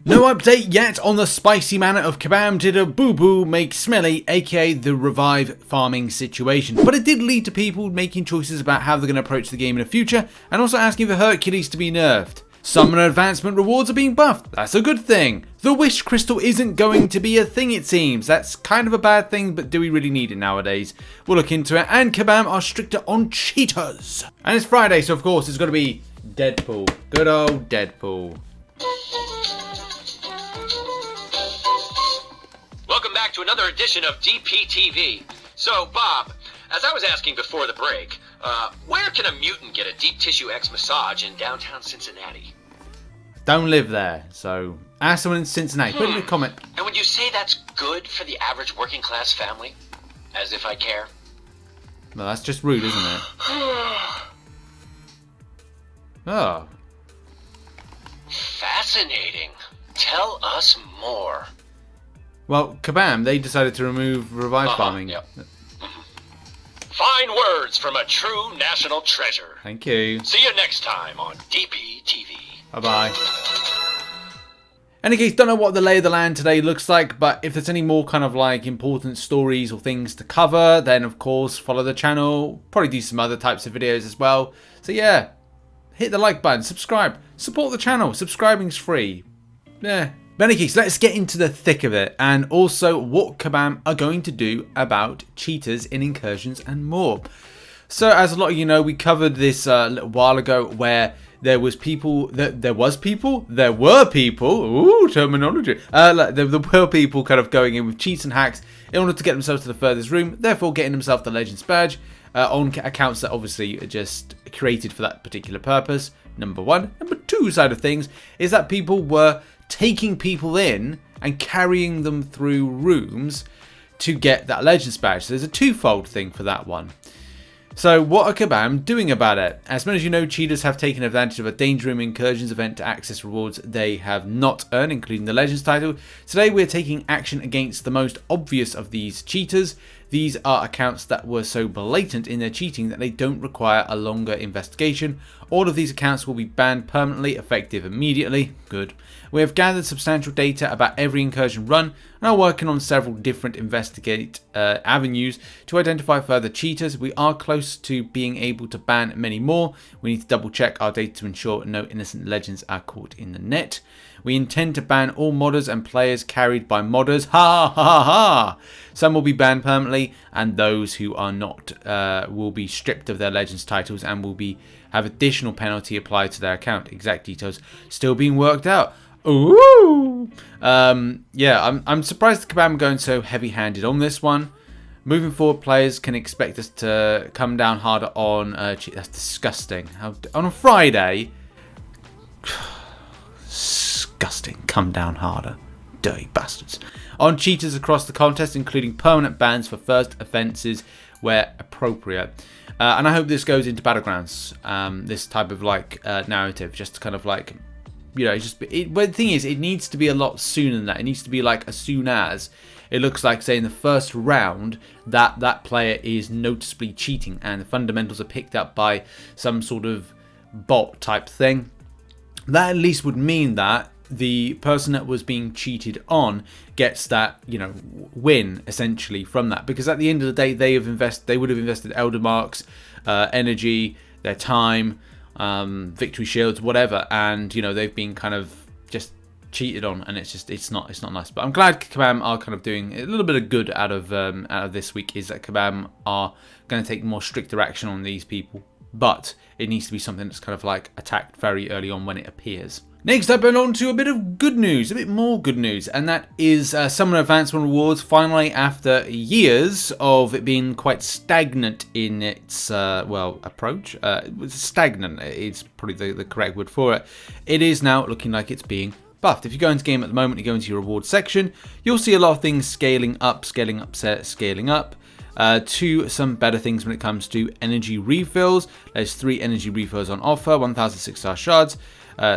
No update yet on the spicy manner of Kabam did a booboo make smelly, aka the revive farming situation. But it did lead to people making choices about how they're going to approach the game in the future, and also asking for Hercules to be nerfed. Summoner advancement rewards are being buffed. That's a good thing. The wish crystal isn't going to be a thing, it seems. That's kind of a bad thing, but do we really need it nowadays? We'll look into it. And Kabam are stricter on cheaters. And it's Friday, so of course it's got to be Deadpool. Good old Deadpool. Welcome back to another edition of DPTV. So, Bob, as I was asking before the break, where can a mutant get a deep tissue X massage in downtown Cincinnati? Don't live there, so ask someone in Cincinnati. Put in a comment. And would you say that's good for the average working class family? As if I care. Well, that's just rude, isn't it? Oh. Fascinating. Tell us more. Well, Kabam, they decided to remove revive farming. Yep. Fine words from a true national treasure. Thank you. See you next time on DPTV. Bye-bye. Any case, don't know what the lay of the land today looks like, but if there's any more kind of like important stories or things to cover, then of course follow the channel. Probably do some other types of videos as well. So yeah, hit the like button, subscribe, support the channel. Subscribing's free. Yeah. But in any case, let's get into the thick of it, and also what Kabam are going to do about cheaters in incursions and more. So as a lot of you know, we covered this a little while ago where there were people, ooh, terminology, there were people kind of going in with cheats and hacks in order to get themselves to the furthest room, therefore getting themselves the Legends badge on accounts that obviously are just created for that particular purpose, number one. Number two side of things is that people were taking people in and carrying them through rooms to get that Legends badge. So there's a twofold thing for that one. So what are Kabam doing about it? As many as you know, cheaters have taken advantage of a Danger Room Incursions event to access rewards they have not earned, including the Legends title. Today we're taking action against the most obvious of these cheaters. These are accounts that were so blatant in their cheating that they don't require a longer investigation. All of these accounts will be banned permanently, effective immediately. Good. We have gathered substantial data about every incursion run and are working on several different investigate avenues to identify further cheaters. We are close to being able to ban many more. We need to double check our data to ensure no innocent legends are caught in the net. We intend to ban all modders and players carried by modders. Ha ha ha ha! Some will be banned permanently, and those who are not will be stripped of their Legends titles and will have additional penalty applied to their account. Exact details still being worked out. Ooh! Yeah, I'm surprised the Kabam are going so heavy-handed on this one. Moving forward, players can expect us to come down harder on... that's disgusting. On a Friday... Disgusting. Come down harder. Dirty bastards. On cheaters across the contest, including permanent bans for first offences where appropriate. And I hope this goes into Battlegrounds. This type of like narrative, just to kind of like... You know, but the thing is, it needs to be a lot sooner than that. It needs to be like as soon as it looks like, say, in the first round, that player is noticeably cheating and the fundamentals are picked up by some sort of bot type thing. That at least would mean that the person that was being cheated on gets that, you know, win essentially from that. Because at the end of the day, they would have invested elder marks, energy, their time, victory shields, whatever, and you know they've been kind of just cheated on, and it's not nice. But I'm glad Kabam are kind of doing a little bit of good out of this week. Is that Kabam are going to take more stricter action on these people, but it needs to be something that's kind of like attacked very early on when it appears. Next up, and on to a bit of good news, a bit more good news, and that is Summoner Advancement Rewards finally, after years of it being quite stagnant in its, approach. Stagnant is probably the correct word for it. It is now looking like it's being buffed. If you go into game at the moment, you go into your rewards section, you'll see a lot of things scaling up, to some better things when it comes to energy refills. There's 3 energy refills on offer, 1,006 shards.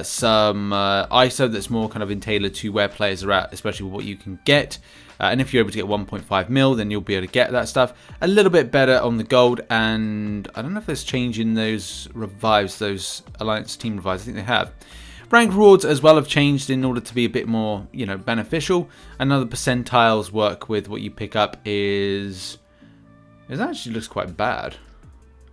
Some ISO that's more kind of tailored to where players are at, especially with what you can get. And if you're able to get 1.5 mil, then you'll be able to get that stuff. A little bit better on the gold, and I don't know if there's change in those revives, those Alliance team revives. I think they have. Rank rewards as well have changed in order to be a bit more, you know, beneficial. Another percentiles work with what you pick up is... It actually looks quite bad.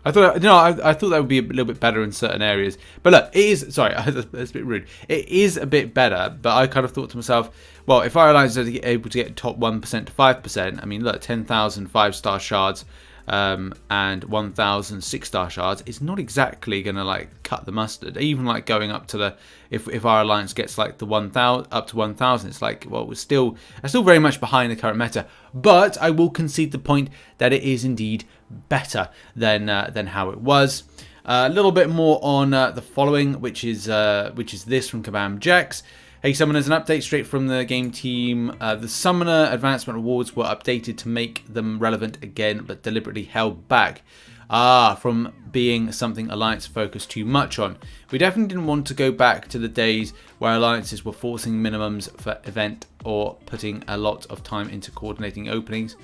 I thought, I thought that would be a little bit better in certain areas. But look, it is, sorry, that's a bit rude. It is a bit better, but I kind of thought to myself, well, if our alliance are able to get top 1% to 5%, I mean, look, 10,000 5-star shards and 1,000 6-star shards is not exactly going to, like, cut the mustard. Even, like, going up to the, if our alliance gets, like, the 1,000, up to 1,000, it's like, well, we're still very much behind the current meta. But I will concede the point that it is indeed better than how it was. A little bit more on the following, which is this from Kabam Jax. Hey Summoners, an update straight from the game team. The Summoner Advancement rewards were updated to make them relevant again, but deliberately held back. From being something Alliance focused too much on. We definitely didn't want to go back to the days where Alliances were forcing minimums for event or putting a lot of time into coordinating openings.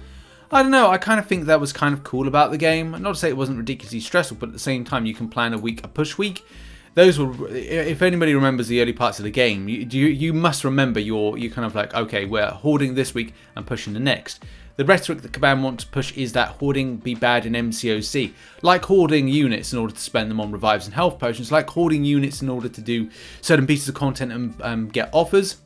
I don't know, I kind of think that was kind of cool about the game. Not to say it wasn't ridiculously stressful, but at the same time you can plan a push week. Those were, if anybody remembers the early parts of the game, you must remember you kind of like, okay, we're hoarding this week and pushing the next. The rhetoric that Kabam wants to push is that hoarding be bad in MCOC. Like hoarding units in order to spend them on revives and health potions. Like hoarding units in order to do certain pieces of content and get offers.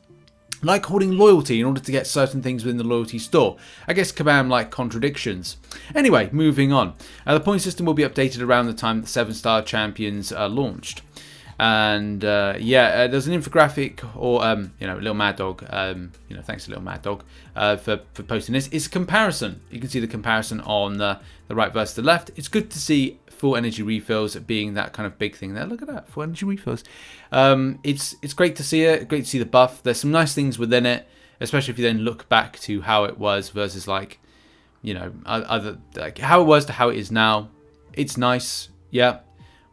Like hoarding loyalty in order to get certain things within the loyalty store. I guess Kabam like contradictions. Anyway, moving on. The point system will be updated around the time the 7-star champions are launched. And there's an infographic, or Little Mad Dog. Thanks to Little Mad Dog for posting this. It's a comparison. You can see the comparison on the right versus the left. It's good to see full energy refills being that kind of big thing there. Look at that, full energy refills. It's great to see it. Great to see the buff. There's some nice things within it, especially if you then look back to how it was versus other how it was to how it is now. It's nice, yeah.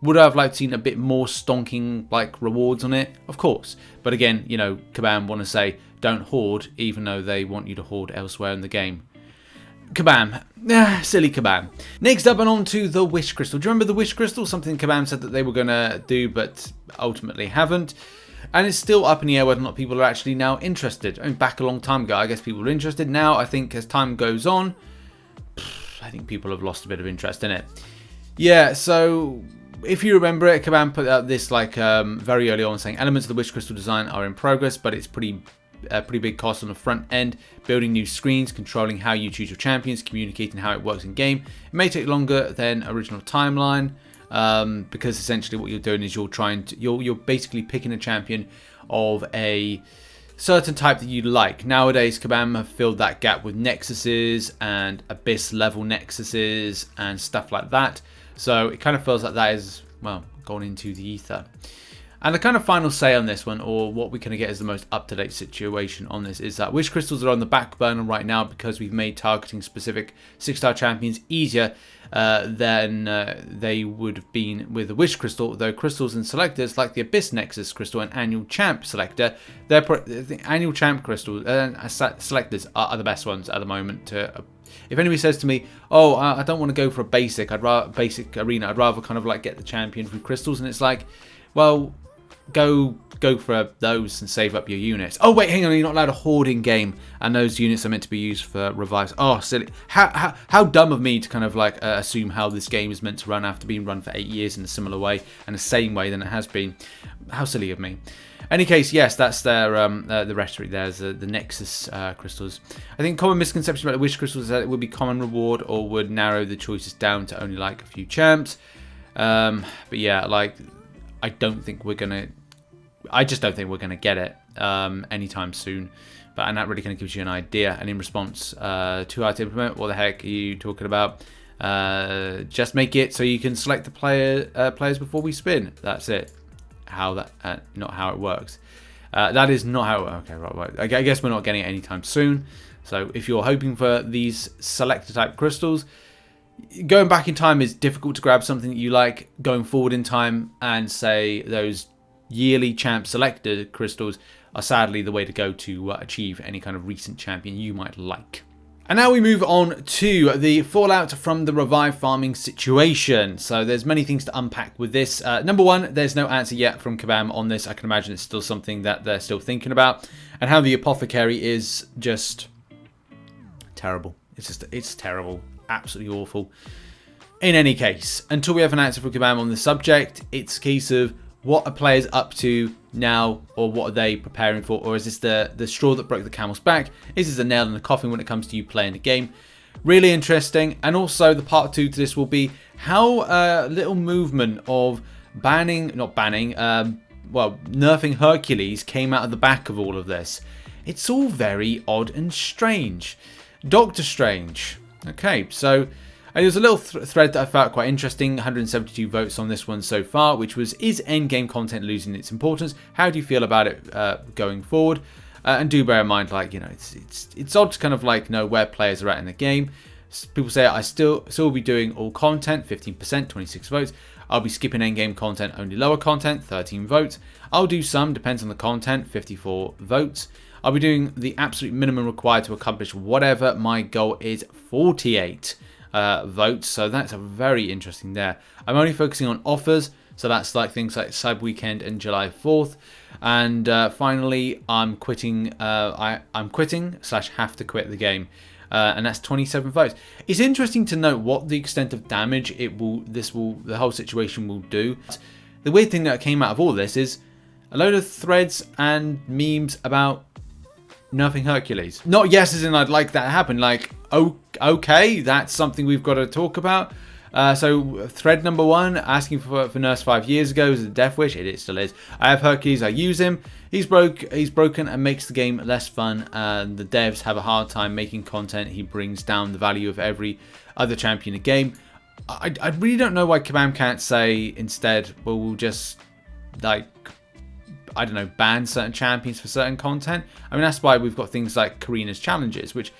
Would I have liked to seen a bit more stonking rewards on it? Of course. But again, Kabam want to say don't hoard, even though they want you to hoard elsewhere in the game. Kabam. Silly Kabam. Next up and on to the Wish Crystal. Do you remember the Wish Crystal? Something Kabam said that they were going to do, but ultimately haven't. And it's still up in the air whether or not people are actually now interested. I mean, back a long time ago, I guess people were interested. Now, I think as time goes on, I think people have lost a bit of interest in it. Yeah, so... If you remember it, Kabam put out this very early on saying elements of the Wish Crystal design are in progress, but it's pretty big cost on the front end. Building new screens, controlling how you choose your champions, communicating how it works in game. It may take longer than original timeline because essentially what you're doing is you're basically picking a champion of a certain type that you like. Nowadays, Kabam have filled that gap with Nexuses and Abyss level Nexuses and stuff like that. So it kind of feels like that is, well, gone into the ether. And the kind of final say on this one, or what we kind of get as the most up-to-date situation on this, is that Wish Crystals are on the back burner right now because we've made targeting specific 6-star champions easier than they would have been with the Wish Crystal, though crystals and selectors like the Abyss Nexus Crystal and Annual Champ Selector, the Annual Champ Crystal selectors are the best ones at the moment to... If anybody says to me, oh, I don't want to go for a basic, basic arena, I'd rather kind of get the champion through crystals, and it's like, well, go for those and save up your units. Oh wait, hang on, you're not allowed a hoarding game, and those units are meant to be used for revives. Oh, silly. How dumb of me to kind of assume how this game is meant to run after being run for 8 years in a similar way, and the same way than it has been. How silly of me. Any case, yes, that's their the rhetoric. There's the Nexus crystals. I think common misconception about the Wish crystals is that it would be common reward or would narrow the choices down to only a few champs. But yeah, I just don't think we're gonna get it anytime soon. And that really kind of gives you an idea. And in response, too hard to implement. What the heck are you talking about? Just make it so you can select the players before we spin. That's it. Not how it works. That is not how it works. Okay, right. I guess we're not getting it anytime soon. So if you're hoping for these selector type crystals, going back in time is difficult to grab something that you like. Going forward in time and say those yearly champ selected crystals are sadly the way to go to achieve any kind of recent champion you might like. And now we move on to the fallout from the revive farming situation. So there's many things to unpack with this. Number one, there's no answer yet from Kabam on this. I can imagine it's still something that they're still thinking about. And how the apothecary is just terrible. It's terrible. Absolutely awful. In any case, until we have an answer from Kabam on the subject, it's a case of what are players up to now, or what are they preparing for, or is this the straw that broke the camel's back? Is this a nail in the coffin when it comes to you playing the game? Really interesting. And also the part 2 to this will be how little movement of nerfing Hercules came out of the back of all of this. It's all very odd and strange. Doctor Strange. Okay, so there's a little thread that I found quite interesting. 172 votes on this one so far, which was, is endgame content losing its importance? How do you feel about it going forward? And do bear in mind, like, you know, it's odd to kind of like know where players are at in the game. People say I still be doing all content, 15%, 26 votes. I'll be skipping endgame content, only lower content, 13 votes. I'll do some, depends on the content, 54 votes. I'll be doing the absolute minimum required to accomplish whatever my goal is, 48 votes. So that's a very interesting there. I'm only focusing on offers, so that's like things like Cyber Weekend and July 4th. And finally, I'm quitting. I'm quitting / have to quit the game, and that's 27 votes. It's interesting to note what the extent of damage the whole situation will do. The weird thing that came out of all this is a load of threads and memes about nerfing Hercules. Not yes as in I'd like that to happen, like, oh, okay, that's something we've got to talk about. So thread number 1, asking for nerfs 5 years ago, is a death wish. It still is. I have Hercules, I use him. He's broken and makes the game less fun. And the devs have a hard time making content. He brings down the value of every other champion in the game. I really don't know why Kabam can't say instead, well, we'll just, like, I don't know, ban certain champions for certain content. I mean, that's why we've got things like Karina's challenges, which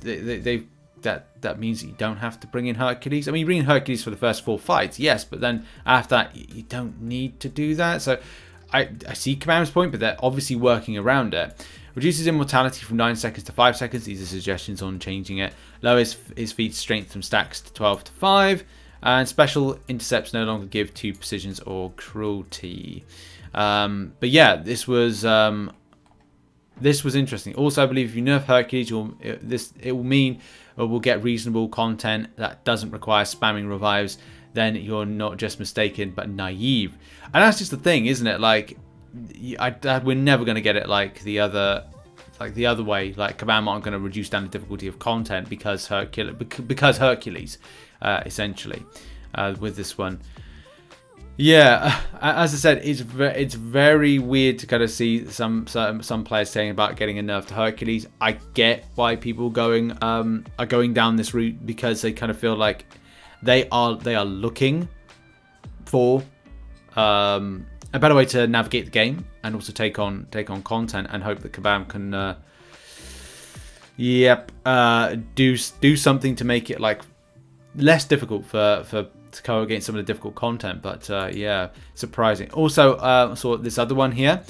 that means that you don't have to bring in Hercules. I mean, you bring in Hercules for the first 4 fights, yes, but then after that, you don't need to do that. So I see Kabam's point, but they're obviously working around it. Reduces immortality from 9 seconds to 5 seconds. These are suggestions on changing it. Lowers his feat strength from stacks to 12 to 5. And special intercepts no longer give 2 precisions or cruelty. But yeah, this was interesting. Also, I believe if you nerf Hercules, it will mean we'll get reasonable content that doesn't require spamming revives. Then you're not just mistaken, but naive. And that's just the thing, isn't it? Like, we're never going to get it like the other way. Like, Kabam aren't going to reduce down the difficulty of content because Hercules, essentially, with this one. Yeah, as I said, it's very weird to kind of see some players saying about getting a nerf to Hercules. I get why people are going down this route, because they kind of feel like they are looking for a better way to navigate the game and also take on content, and hope that Kabam can do something to make it like less difficult to go against some of the difficult content. But yeah, surprising. Also, saw this other one here.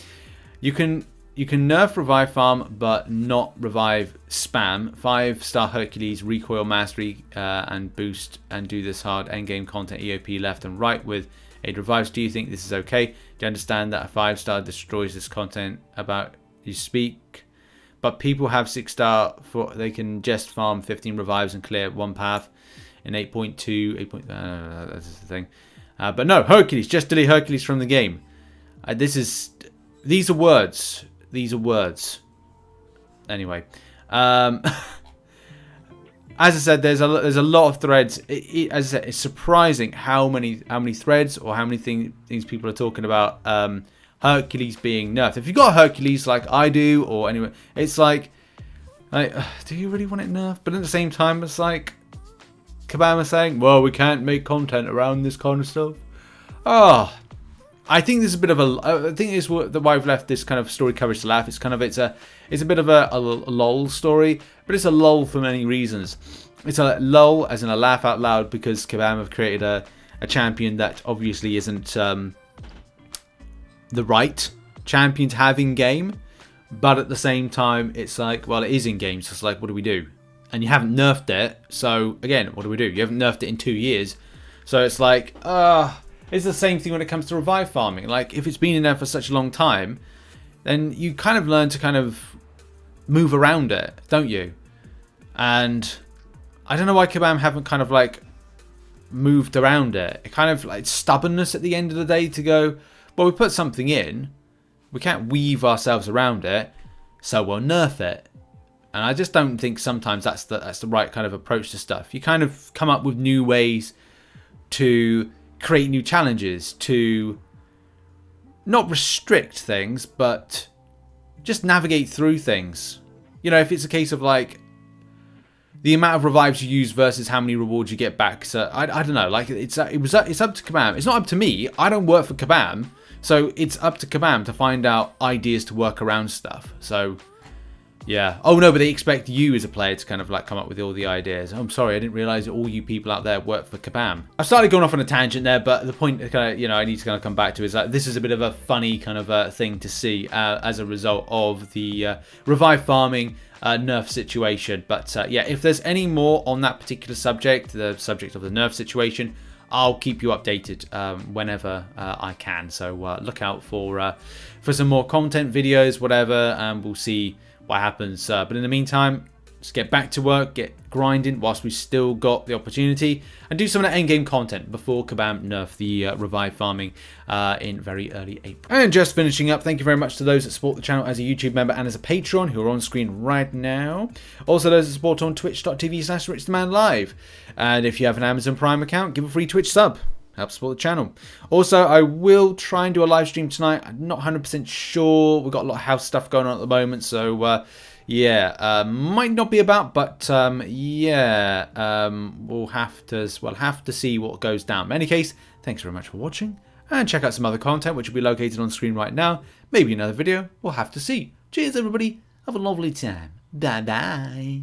You can nerf revive farm, but not revive spam. 5-star Hercules recoil mastery and boost, and do this hard endgame content EOP left and right with aid revives. Do you think this is okay? Do you understand that a 5-star destroys this content about you speak? But people have 6-star for they can just farm 15 revives and clear one path. In 8.2, that's the thing. But no, Hercules, just delete Hercules from the game. These are words. These are words. Anyway, as I said, there's a lot of threads. As I said, it's surprising how many threads or how many things people are talking about Hercules being nerfed. If you got Hercules like I do, or anyway, it's like do you really want it nerfed? But at the same time, it's like Kabam is saying, well, we can't make content around this kind of stuff. Oh, I think this is a bit of I think it's why I've left this kind of story coverage to laugh. It's a bit of a lull story, but it's a lull for many reasons. It's a lull as in a laugh out loud because Kabam have created a champion that obviously isn't the right champion to have in game, But at the same time, it's like, well, it is in games. So it's like, what do we do? And you haven't nerfed it. So again, what do we do? You haven't nerfed it in 2 years. So it's like, it's the same thing when it comes to revive farming. Like, if it's been in there for such a long time, then you kind of learn to kind of move around it, don't you? And I don't know why Kabam haven't kind of like moved around it. It kind of like stubbornness at the end of the day to go, well, we put something in, we can't weave ourselves around it, so we'll nerf it. And I just don't think sometimes that's the right kind of approach to stuff. You kind of come up with new ways to create new challenges, to not restrict things, but just navigate through things. You know, if it's a case of like the amount of revives you use versus how many rewards you get back. So I don't know. Like it's up to Kabam. It's not up to me. I don't work for Kabam, so it's up to Kabam to find out ideas to work around stuff. So yeah. Oh no, but they expect you as a player to kind of like come up with all the ideas. I'm sorry, I didn't realize that all you people out there work for Kabam. I've started going off on a tangent there, but the point kind of, you know, I need to kind of come back to is that this is a bit of a funny kind of thing to see as a result of the revive farming nerf situation. But yeah, if there's any more on that particular subject, the subject of the nerf situation, I'll keep you updated whenever I can. So look out for some more content videos, whatever, and we'll see what happens. But in the meantime, just get back to work, get grinding whilst we still got the opportunity, and do some of that endgame content before Kabam nerf the revive farming in very early April. And just finishing up, thank you very much to those that support the channel as a YouTube member and as a Patreon, who are on screen right now. Also those that support on twitch.tv/RichTheMan live. And if you have an Amazon Prime account, give a free Twitch sub. Help support the channel. Also, I will try and do a live stream tonight. I'm not 100% sure. We've got a lot of house stuff going on at the moment, so yeah, might not be about, but yeah, we'll have to see what goes down. In any case, thanks very much for watching, and check out some other content which will be located on screen right now. Maybe another video. We'll have to see. Cheers, everybody. Have a lovely time. Bye bye.